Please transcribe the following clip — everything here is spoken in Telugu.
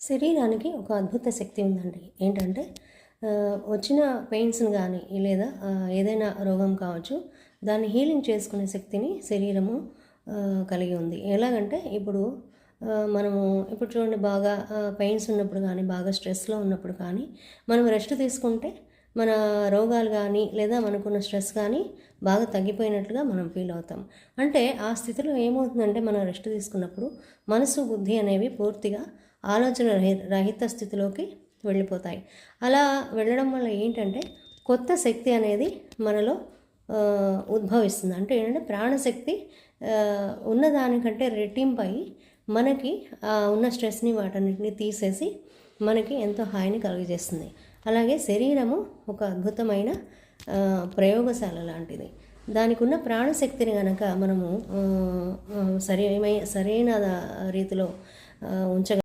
శరీరానికి ఒక అద్భుత శక్తి ఉందండి. ఏంటంటే వచ్చిన పెయిన్స్‌ని గానీ లేదా ఏదైనా రోగం కావచ్చు, దాన్ని హీలింగ్ చేసుకునే శక్తిని శరీరము కలిగి ఉంది. ఎలాగంటే మనము ఇప్పుడు చూడండి, బాగా పెయిన్స్ ఉన్నప్పుడు కానీ, బాగా స్ట్రెస్‌లో ఉన్నప్పుడు కానీ, మనం రెస్ట్ తీసుకుంటే మన రోగాలు కానీ లేదా మనకున్న స్ట్రెస్ కానీ బాగా తగ్గిపోయినట్లుగా మనం ఫీల్ అవుతాం. అంటే ఆ స్థితిలో ఏమవుతుందంటే, మనం రెస్ట్ తీసుకున్నప్పుడు మనసు, బుద్ధి అనేవి పూర్తిగా ఆలోచన రహిత స్థితిలోకి వెళ్ళిపోతాయి. అలా వెళ్ళడం వల్ల ఏంటంటే కొత్త శక్తి అనేది మనలో ఉద్భవిస్తుంది. అంటే ఏంటంటే ప్రాణశక్తి ఉన్నదానికంటే రెట్టింపై మనకి ఉన్న స్ట్రెస్ని వాటన్నిటిని తీసేసి మనకి ఎంతో హాయిని కలుగజేస్తుంది. అలాగే శరీరము ఒక అద్భుతమైన ప్రయోగశాల లాంటిది. దానికి ఉన్న ప్రాణశక్తిని కనుక మనము సరైన రీతిలో ఉంచగ